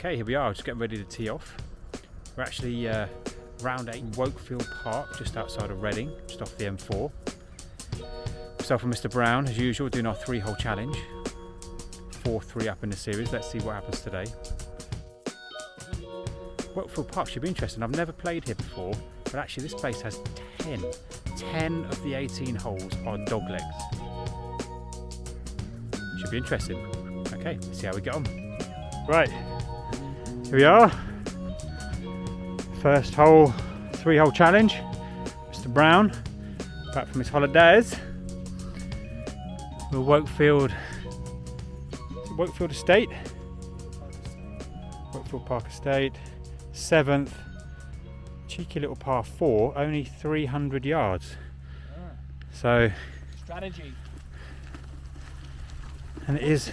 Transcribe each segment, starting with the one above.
Okay, here we are, just getting ready to tee off. We're actually round 8 Wokefield Park, just outside of Reading, just off the M4. Myself and Mr. Brown, as usual, doing our 3-hole challenge. 4-3 up in the series. Let's see what happens today. Wokefield Park should be interesting. I've never played here before, but actually this place has 10 of the 18 holes are dog legs. Should be interesting. Okay, let's see how we get on. Right, here we are. First hole, 3-hole challenge. Mr. Brown, back from his holidays. We're Wokefield Estate. Wokefield Park Estate. 7th, cheeky little par 4, only 300 yards. So strategy. And it is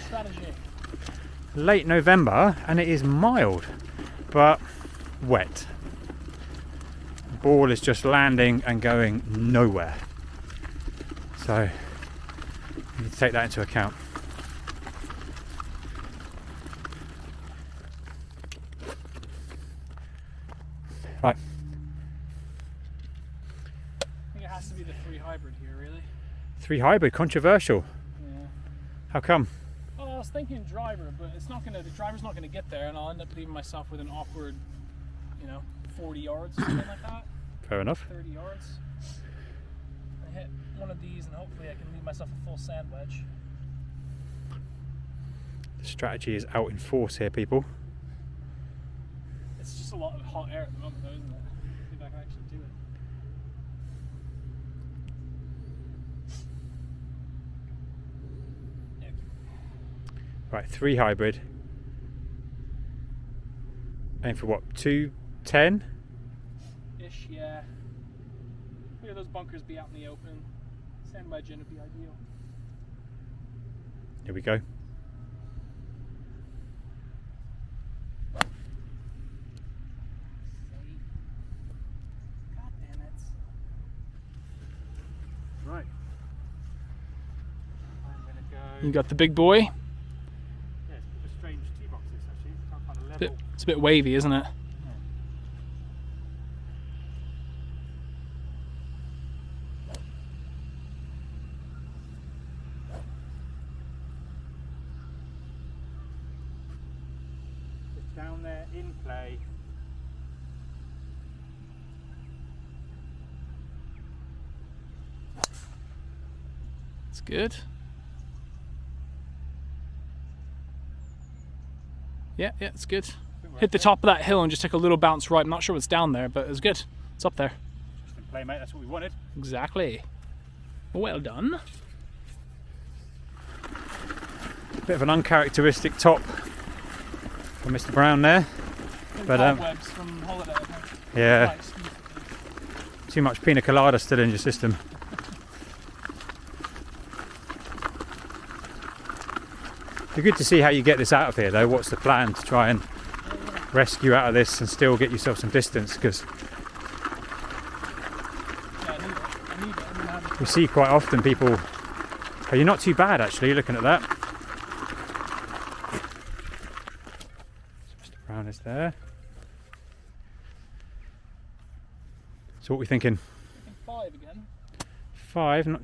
late November and it is mild but wet. The ball is just landing and going nowhere. So you need to take that into account. Right. I think it has to be the 3 hybrid here, really. 3 hybrid, controversial. Yeah. How come? Well, I was thinking driver, but the driver's not gonna get there, and I'll end up leaving myself with an awkward, 40 yards, something like that. Fair enough. 30 yards. I hit one of these, and hopefully I can leave myself a full sand wedge. The strategy is out in force here, people. It's just a lot of hot air at the moment, though, isn't it? See if I can actually do it. Yeah. Right, 3 hybrid. Aim for what? 210? Ish, yeah. Look at those bunkers be out in the open. Sand wedge in would be ideal. Here we go. God damn it. Right. I'm gonna go. You got the big boy. Yeah, it's a bit of a strange tee box this actually. Can't find a level. It's a bit wavy, isn't it? It's down there in play. It's good. Yeah, it's good. Hit the top of that hill and just took a little bounce right. I'm not sure what's down there, but it's good. It's up there. Just in play, mate. That's what we wanted. Exactly. Well done. Bit of an uncharacteristic top from Mr. Brown there. But Cobwebs from holiday. yeah, too much pina colada still in your system. It'd be good to see how you get this out of here, though. What's the plan to try and rescue out of this and still get yourself some distance? Because we see quite often people. Oh, you're not too bad actually. Looking at that. So Mr. Brown is there. So what are we thinking? 5 again. 5, not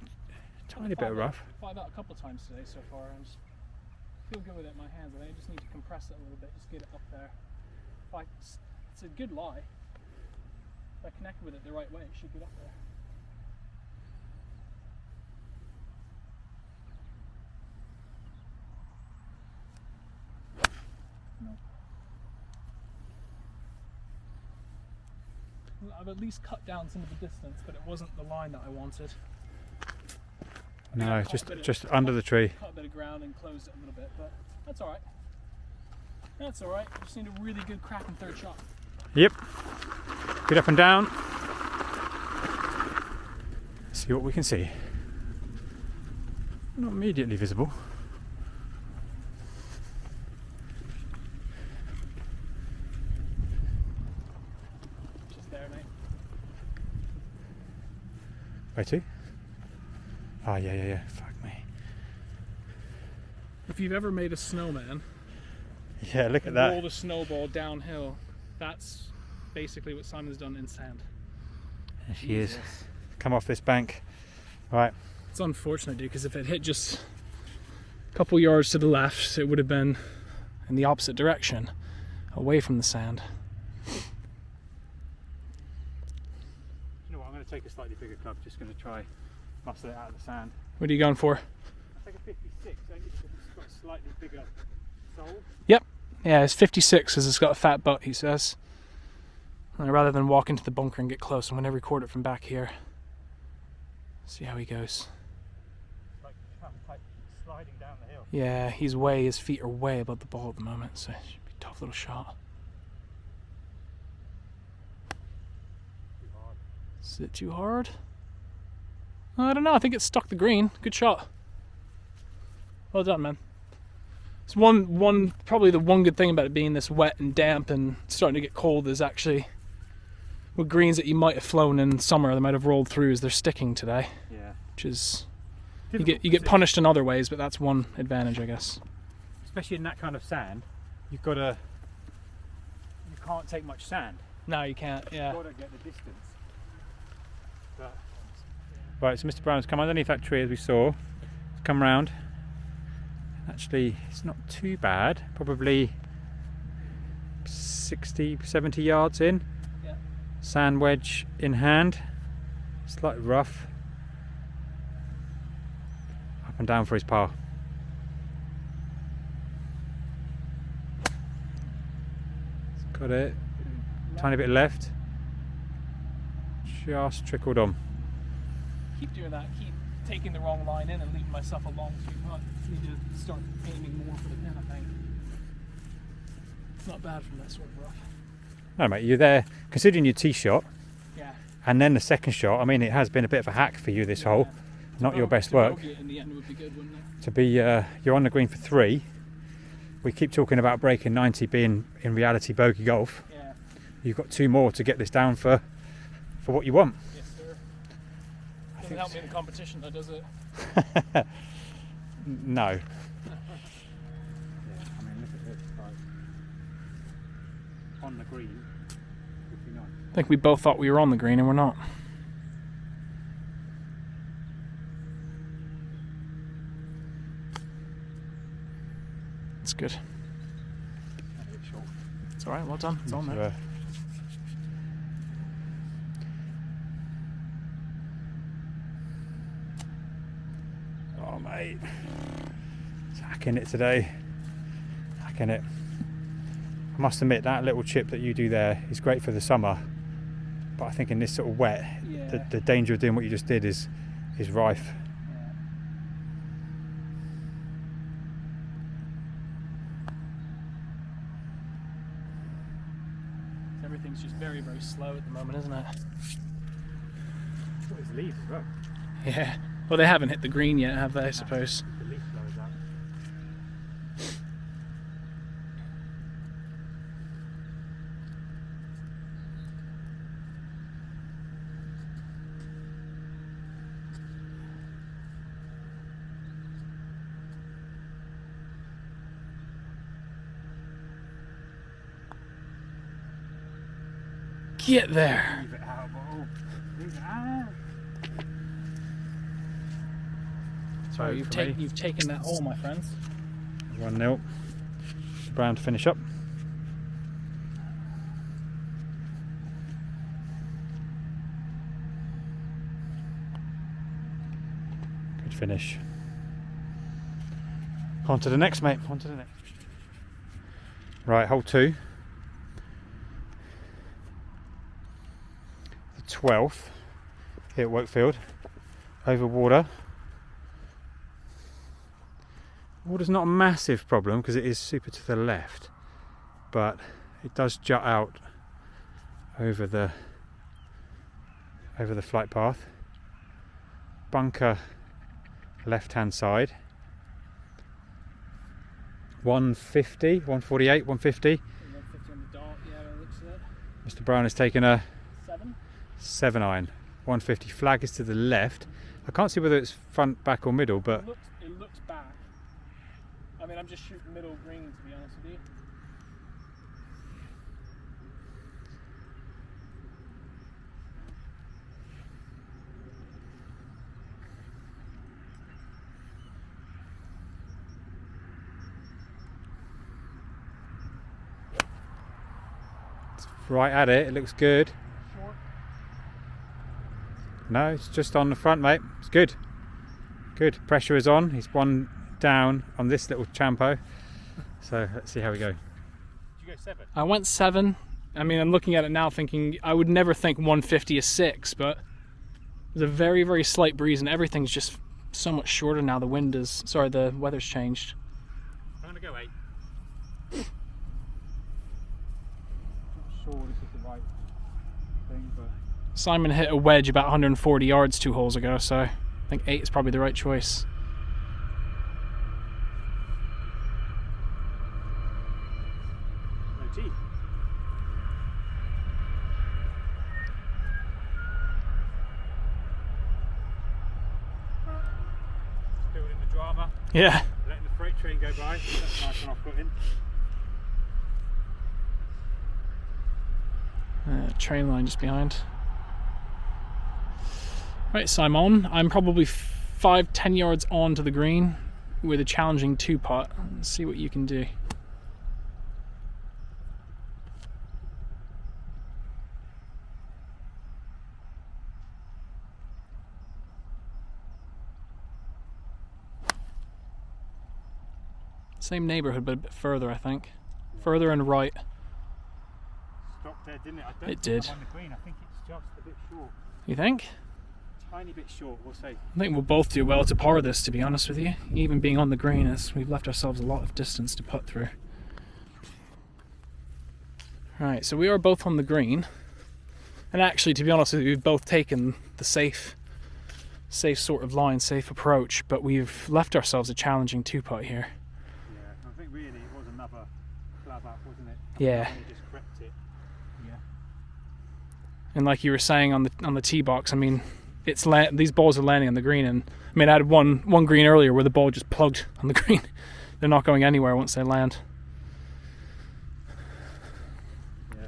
tiny bit rough. 5 out a couple of times today so far. I just feel good with it in my hands. I think I just need to compress it a little bit, just get it up there. It's a good lie. If I connect with it the right way, it should get up there. No. I've at least cut down some of the distance, but it wasn't the line that I wanted. No, just under the tree. Cut a bit of ground and closed it a little bit, but that's alright. That's alright. Just need a really good cracking third shot. Yep. Good up and down. See what we can see. Not immediately visible. Just there, mate. Where to? Oh, yeah. Fuck me. If you've ever made a snowman, Yeah, look at and that. roll the snowball downhill. That's basically what Simon's done in sand. There she is. Come off this bank. Right. It's unfortunate, dude, because if it hit just a couple yards to the left, it would have been in the opposite direction, away from the sand. You know what? I'm going to take a slightly bigger club. Just going to try muscle it out of the sand. What are you going for? I'll take a 56. I think it's got a slightly bigger sole. Yep. Yeah, it's 56 because it's got a fat butt, he says. And rather than walk into the bunker and get close, I'm going to record it from back here. See how he goes. It's like sliding down the hill. Yeah, his feet are way above the ball at the moment, so it should be a tough little shot. Too hard. Is it too hard? I don't know, I think it stuck the green. Good shot. Well done, man. It's probably the one good thing about it being this wet and damp and starting to get cold is actually with greens that you might have flown in summer, they might have rolled through, is they're sticking today. Yeah. Which is, you get punished in other ways, but that's one advantage, I guess. Especially in that kind of sand, you can't take much sand. No, you can't. Yeah. You've got to get the distance. Right, so Mr. Brown's come underneath that tree as we saw. He's come round. Actually, it's not too bad. Probably 60, 70 yards in. Yeah. Sand wedge in hand. Slightly rough. Up and down for his par. It's got it. Tiny bit left. Just trickled on. Keep doing that. Keep taking the wrong line in and leaving myself along too much. Need to start aiming more for the pin, I think. It's not bad from that sort of rough. No, mate, you're there. Considering your tee shot, Yeah. and then the second shot. I mean, it has been a bit of a hack for you this hole. Not your best work. To bogey it in the end would be good, wouldn't it? To be, you're on the green for 3. We keep talking about breaking 90 being in reality bogey golf. Yeah. You've got 2 more to get this down for what you want. Yes, sir. Doesn't help me in the competition, though, does it? No. Yeah, I mean, look at this. Like, on the green would be nice. I think we both thought we were on the green and we're not. It's good. It's alright, well done. It's on there. Oh, mate. It's hacking it today. Hacking it. I must admit, that little chip that you do there is great for the summer. But I think in this sort of wet, Yeah. the danger of doing what you just did is rife. Everything's just very, very slow at the moment, isn't it? What is leaves as well? Yeah. Well, they haven't hit the green yet, have they, I suppose? The leaf blows out. Get there! Leave it out, ball. Leave it out. So you've taken that hole, my friends. 1-0. Brown to finish up. Good finish. On to the next, mate. On to the next. Right, hole 2. The 12th here at Wokefield. Over water. Water's not a massive problem because it is super to the left, but it does jut out over the flight path. Bunker left hand side. 150, 148, 150. 150 on the dot, yeah, it looks it. Mr. Brown has taken a 7 iron. 150. Flag is to the left. I can't see whether it's front, back or middle, but it looks back. I mean, I'm just shooting middle green, to be honest with you. Right at it. It looks good. Short. No, it's just on the front, mate. It's good. Good. Pressure is on. He's one down on this little champo. So let's see how we go. Did you go 7? I went 7. I mean, I'm looking at it now thinking I would never think 150 is 6, but there's a very, very slight breeze and everything's just so much shorter now. The weather's changed. I'm going to go 8. Not sure this is the right thing, but Simon hit a wedge about 140 yards 2 holes ago, so I think 8 is probably the right choice. No T. Building the drama. Yeah. Letting the freight train go by. That's nice and off-putting. Train line just behind. Right, Simon, I'm probably 5-10 yards on to the green with a challenging 2-putt. Let's see what you can do. Same neighbourhood, but a bit further, I think. Further and right. Stopped there, didn't it? I don't It think did. I'm on the green. I think it's just a bit short. You think? Tiny bit short, we'll say. I think we'll both do well to par this, to be honest with you. Even being on the green, as we've left ourselves a lot of distance to putt through. Right, so we are both on the green. And actually, to be honest with you, we've both taken the safe sort of line, safe approach, but we've left ourselves a challenging 2-putt here. Yeah, I think really it was another club up, wasn't it? Yeah. It just crept it. Yeah. And like you were saying on the tee box, I mean, these balls are landing on the green, and I mean, I had one green earlier where the ball just plugged on the green. They're not going anywhere once they land. Yeah.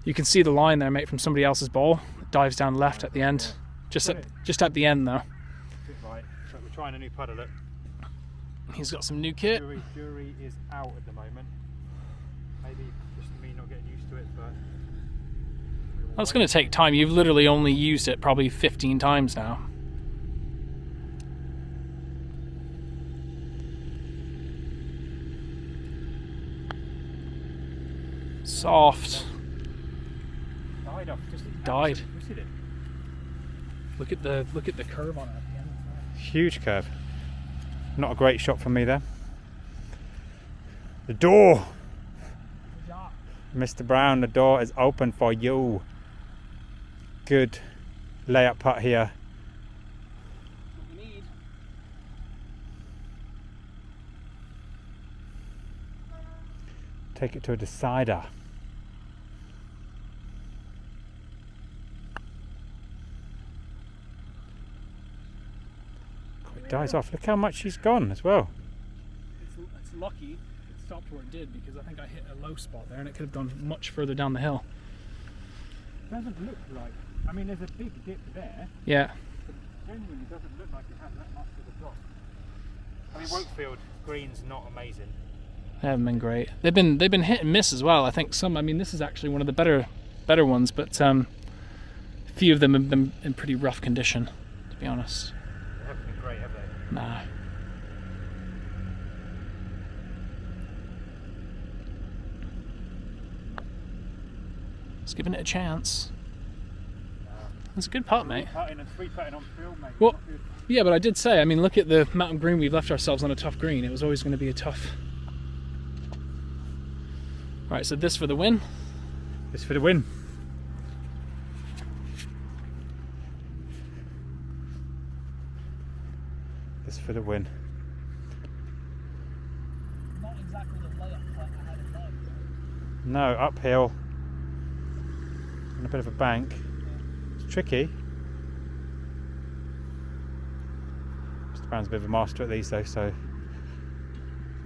You can see the line there, mate, from somebody else's ball. It dives down left at the end. Just at the end, though. Bit right. So we're trying a new putter, look. He's got some new kit. Jury is out at the moment. Maybe just me not getting used to it, but... That's going to take time. You've literally only used it probably 15 times now. Soft. Died off. Just Died. twisted it. Look at the curve on it at the end. Huge curve. Not a great shot from me there. The door! Mr. Brown, the door is open for you. Good layup putt here. What we need. Take it to a decider. It dies off. Look how much she's gone as well. It's lucky it stopped where it did, because I think I hit a low spot there and it could have gone much further down the hill. Doesn't look like. I mean, there's a big dip there. Yeah. But genuinely doesn't look like it has that much of a drop. I mean, Wokefield green's not amazing. They haven't been great. They've been hit and miss as well. I think some. I mean, this is actually one of the better ones, but a few of them have been in pretty rough condition, to be honest. They haven't been great, have they? Nah. Just giving it a chance. It's a good putt, mate. Putting and 3 putting on field, mate. Well, Not good. yeah, but I did say, I mean, look at the mountain green we've left ourselves on a tough green. It was always going to be a tough. Right, so this for the win. This for the win. This for the win. Not exactly the layup putt I had in mind. No, uphill. And a bit of a bank. It's tricky. Mr. Brown's a bit of a master at these though, so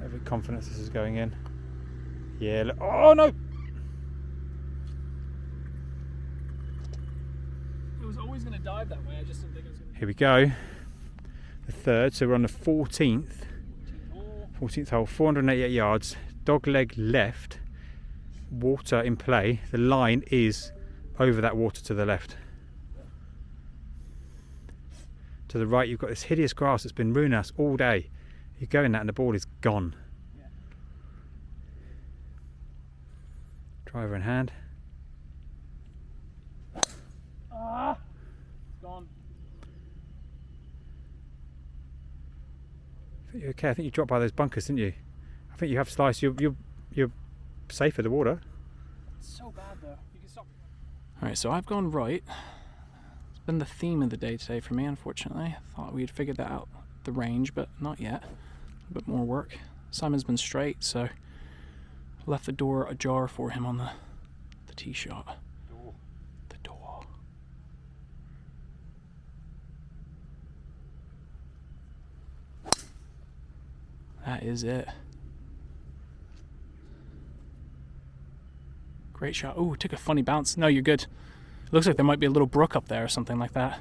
every confidence this is going in. Yeah, look. Oh no! It was always going to dive that way. I just didn't think it was going to. Here we go. The third, so we're on the 14th. 14th hole, 488 yards. Dog leg left. water in play, the line is over that water to the left. To the right, you've got this hideous grass that's been ruining us all day. You go in that and the ball is gone. Yeah. Driver in hand. Ah, it's gone. I think you're okay. I think you dropped by those bunkers, didn't you? I think you have sliced. You're safe for the water. It's so bad though. You can stop. Alright, so I've gone right. It's been the theme of the day today for me, unfortunately. I thought we'd figured that out, the range, but not yet. A bit more work. Simon's been straight, so left the door ajar for him on the tee shot. The door. That is it. Great shot. Oh, took a funny bounce. No, you're good. It looks like there might be a little brook up there or something like that.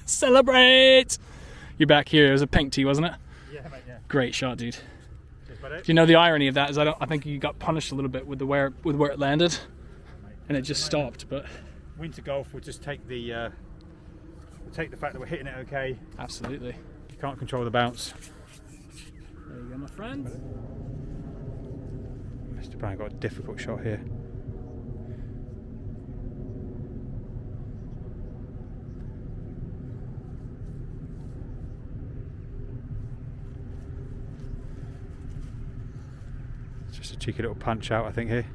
Celebrate! You're back here. It was a pink tee, wasn't it? Yeah, mate, yeah. Great shot, dude. Cheers, buddy. Do you know the irony of that is I think you got punished a little bit with where it landed, and it just stopped. But Winter golf will just take the fact that we're hitting it okay. absolutely. You can't control the bounce. There you go, my friend. Mr. Brown got a difficult shot here. It's just a cheeky little punch out, I think, here.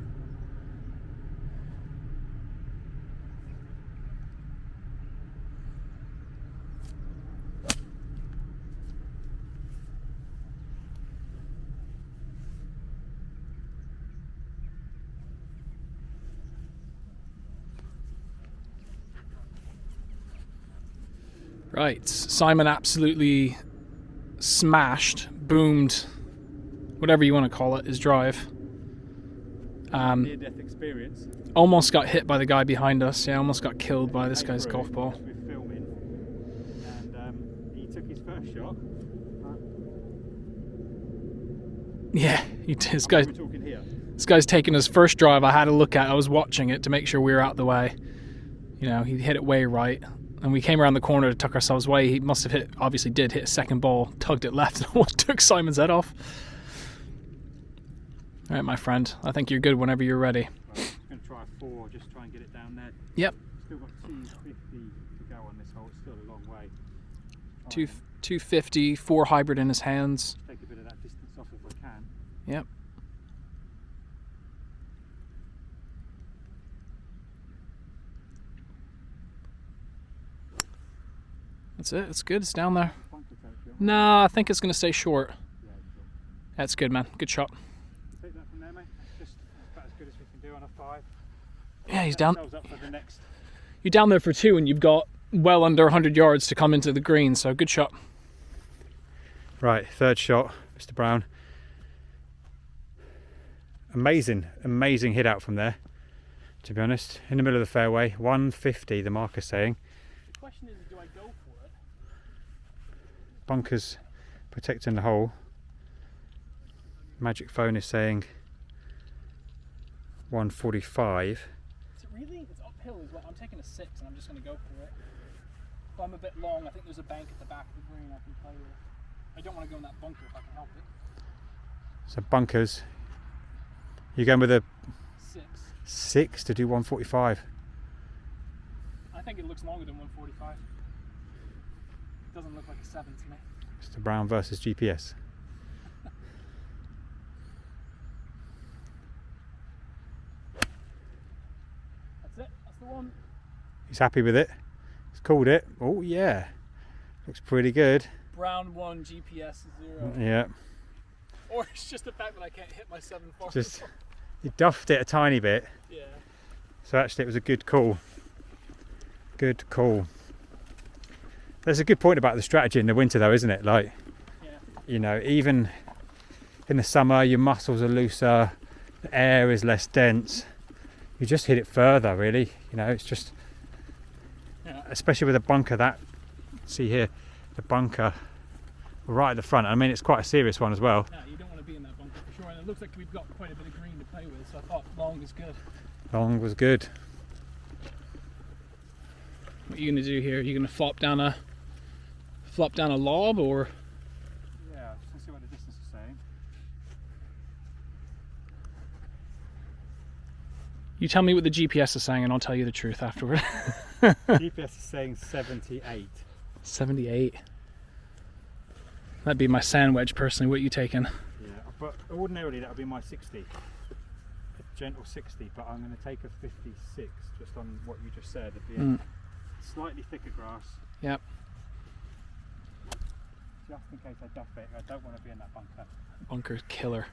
Right, Simon absolutely smashed, boomed, whatever you want to call it, his drive. Near-death experience. Almost got hit by the guy behind us. Yeah, almost got killed by this guy's golf ball. We're filming, and he took his first shot. Yeah, this We're talking here. guy's taking his first drive. I had a look at. I was watching it to make sure we were out the way. You know, he hit it way right, and we came around the corner to tuck ourselves away. He must have obviously did hit a second ball, tugged it left, and almost took Simon's head off. All right, my friend. I think you're good whenever you're ready. Right, I'm just going to try a 4, just try and get it down there. Yep. Still got 250 to go on this hole. It's still a long way. 250, 4 hybrid in his hands. Take a bit of that distance off if I can. Yep. That's it. It's good. It's down there. Bunker territory. No, I think it's going to stay short. Yeah, sure. That's good, man. Good shot. Take that from there, mate. That's just about as good as we can do on a 5. Yeah, he's Set down. ourselves up for the next. You're down there for 2, and you've got well under 100 yards to come into the green. So good shot. Right, third shot, Mr. Brown. Amazing hit out from there. To be honest, in the middle of the fairway, 150. The marker's saying. The question is, do I go for it? Bunkers protecting the hole. Magic phone is saying 145. Is it really? It's uphill as well. I'm taking a 6 and I'm just going to go for it. If I'm a bit long, I think there's a bank at the back of the green I can play with. I don't want to go in that bunker if I can help it. So bunkers. You're going with a 6. 6 to do 145. I think it looks longer than 145. It doesn't look like a 7 to me. Mr. Brown versus GPS. That's it. That's the one. He's happy with it. He's called it. Oh yeah. Looks pretty good. Brown 1, GPS 0. Yeah. Or it's just the fact that I can't hit my 7 far. Just he duffed it a tiny bit. Yeah. So actually it was a good call. Good call. There's a good point about the strategy in the winter though, isn't it? Like, Yeah. you know, even in the summer your muscles are looser, the air is less dense. You just hit it further really. You know, it's just, Yeah. especially with a bunker that, see here, the bunker right at the front. I mean, it's quite a serious one as well. Yeah, you don't want to be in that bunker for sure. And it looks like we've got quite a bit of green to play with, so I thought long is good. Long was good. What are you going to do here? Are you going to flop down a lob, or? Yeah, just to see what the distance is saying. You tell me what the GPS is saying and I'll tell you the truth afterward. GPS is saying 78. 78. That'd be my sand wedge personally. What are you taking? Yeah, but ordinarily that would be my 60. A gentle 60, but I'm going to take a 56 just on what you just said. It'd be a slightly thicker grass. Yep. Just in case I duff it, I don't want to be in that bunker. Bunker's killer.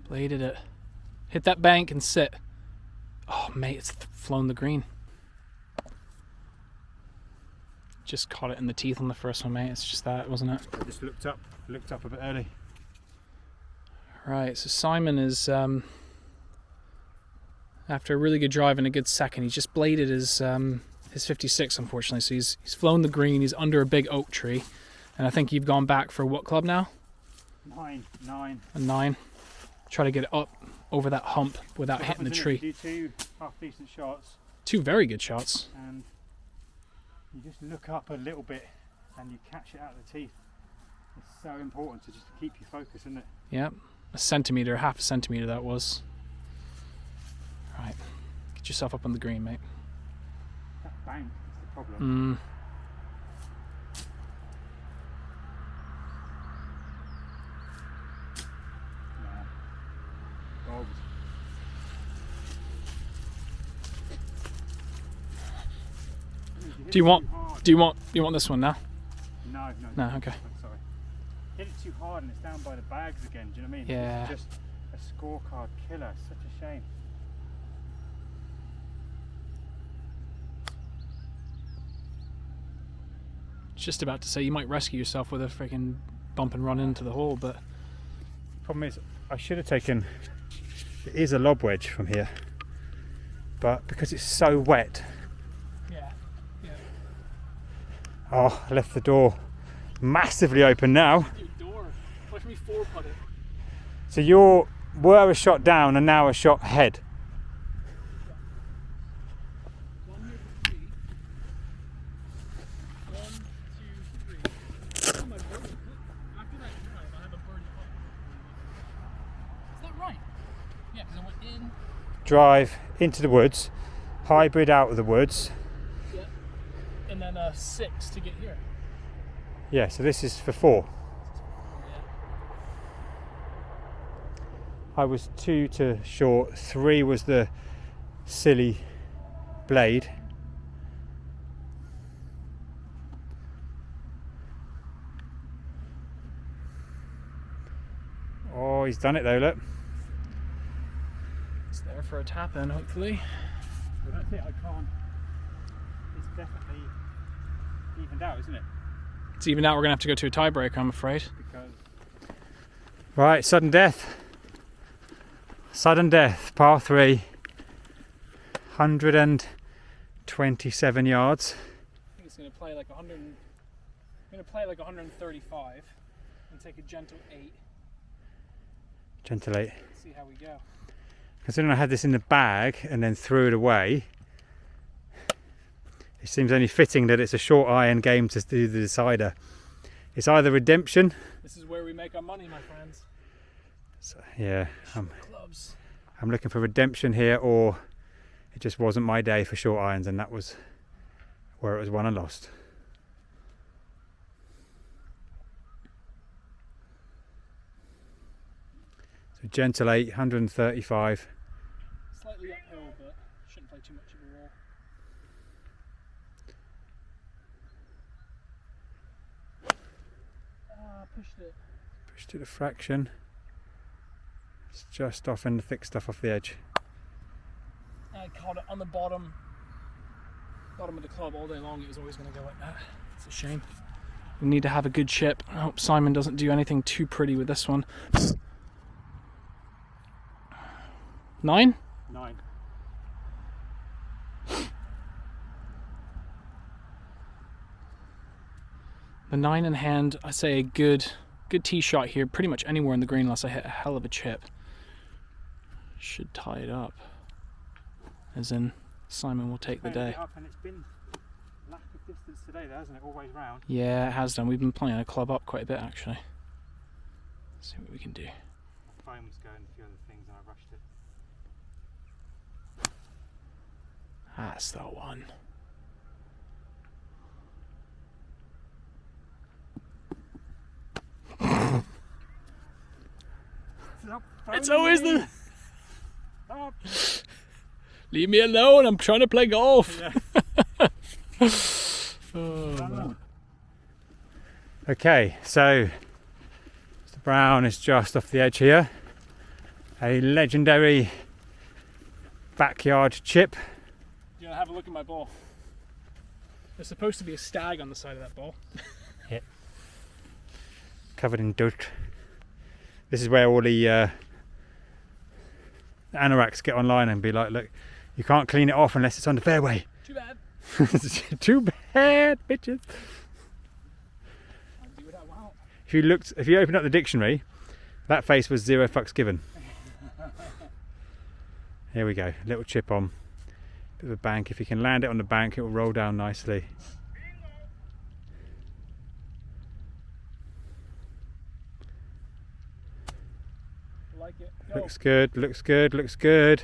Bladed it. Hit that bank and sit. Oh mate, it's flown the green. Just caught it in the teeth on the first one, mate. It's just that, wasn't it? I just looked up a bit early. Right, so Simon is after a really good drive and a good second, he's just bladed his 56 unfortunately. So he's flown the green, he's under a big oak tree. And I think you've gone back for what club now? 9. A 9. Try to get it up over that hump without hitting the tree. You do 2 half decent shots. 2 very good shots. And you just look up a little bit and you catch it out of the teeth. It's so important to just keep your focus, isn't it? Yep. A centimetre, half a centimetre that was. Right. Get yourself up on the green, mate. That bank is the problem. Do you want this one now? No, okay. I'm sorry. Hit it too hard and it's down by the bags again, do you know what I mean? Yeah. It's just a scorecard killer, it's such a shame. Just about to say you might rescue yourself with a freaking bump and run into the hole, but problem is I should have taken, it is a lob wedge from here, but because it's so wet. Oh, I left the door massively open now. Door. Watch me 4-putt it. So you were a shot down and now a shot ahead. 1 here for 3. 1, 2, 3. Oh, my birdie. After that drive, I have a birdie putt. Is that right? Yeah, because I went in. Drive into the woods, hybrid out of the woods. And then 6 to get here. Yeah, so this is for 4. I was 2 to short, 3 was the silly blade. Oh, he's done it though, look. it's there for a tap in, hopefully. Well, that's it, I can't. It's definitely evened out, isn't it? It's even out, we're going to have to go to a tiebreaker, I'm afraid. Because... Right, sudden death. Sudden death, par 3. 127 yards. I think it's going to play like 100. I'm going to play like 135 and take a gentle 8. Gentle 8. See how we go. Considering I had this in the bag and then threw it away, it seems only fitting that it's a short iron game to do the decider. It's either redemption. This is where we make our money, my friends. So, yeah, Clubs. I'm looking for redemption here, or it just wasn't my day for short irons, and that was where it was won and lost. So gentle 8, 135. Slightly uphill, but shouldn't play too much of a roll. Pushed it. Pushed it a fraction. It's just off in the thick stuff off the edge. I caught it on the bottom of the club all day long. It was always going to go like that. It's a shame. We need to have a good chip. I hope Simon doesn't do anything too pretty with this one. 9? 9. The 9 in hand, I say a good tee shot here, pretty much anywhere in the green unless I hit a hell of a chip. Should tie it up. As in, Simon will take the day. Up and it's been lack of distance today though, hasn't it? Always round. Yeah, it has done. We've been playing a club up quite a bit actually. Let's see what we can do. My phone was going a few other things and I rushed it. That's the one. It's always the... Stop. Leave me alone, I'm trying to play golf. Yeah. Oh. Okay, so Mr. Brown is just off the edge here. A legendary backyard chip. You want to have a look at my ball? There's supposed to be a stag on the side of that ball. Yeah. Covered in dirt. This is where all the anoraks get online and be like, look, you can't clean it off unless it's on the fairway. Too bad. Too bad, bitches. I'll do what I want. If you open up the dictionary, that face was 0 fucks given. Here we go, little chip on. Bit of a bank. If you can land it on the bank, it will roll down nicely. Like it. Go. Looks good, looks good, looks good.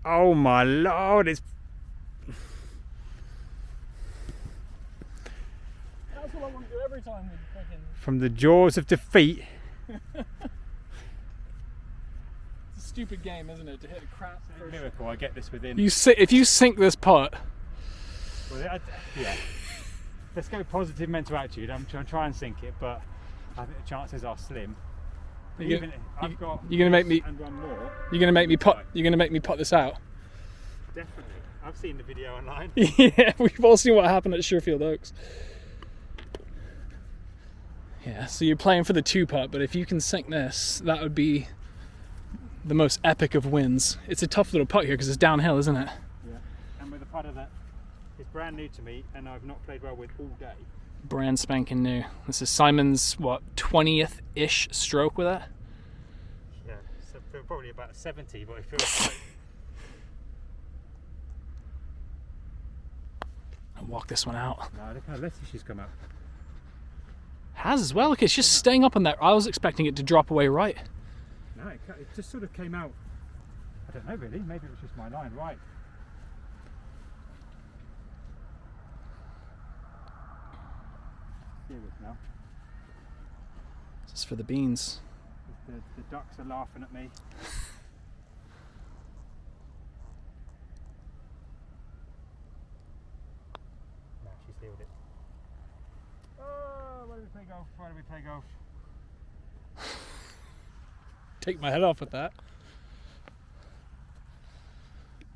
Oh my lord, it's... That's what I want to do every time with freaking... From the jaws of defeat. It's a stupid game, isn't it? To hit a crap... It's a miracle I get this within. If you sink this putt... Well, yeah. Let's go positive mental attitude. I'm trying to try and sink it, but I think the chances are slim. You're Even I've got you're gonna make me... and one more. You're gonna make me putt this out. Definitely. I've seen the video online. Yeah, we've all seen what happened at Sherfield Oaks. Yeah, so you're playing for the 2-putt, but if you can sink this, that would be the most epic of wins. It's a tough little putt here because it's downhill, isn't it? Yeah. And with a putter that is brand new to me and I've not played well with all day. Brand spanking new. This is Simon's, what, 20th-ish stroke with it? Yeah, so probably about 70, but it feels like... I'll walk this one out. No, look how lefty she's come up. Has as well. Look, it's just staying up on that. I was expecting it to drop away right. No, it just sort of came out. I don't know really. Maybe it was just my line right. Serious now. This is for the beans. The ducks are laughing at me. No, she sealed it. Oh, why do we play golf? Why do we play golf? Take my head off with that.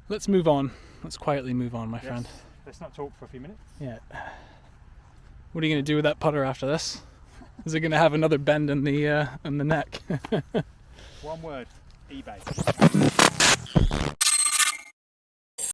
Let's move on. Let's quietly move on, my friend. Let's not talk for a few minutes. Yeah. What are you going to do with that putter after this? Is it going to have another bend in the neck? One word, eBay.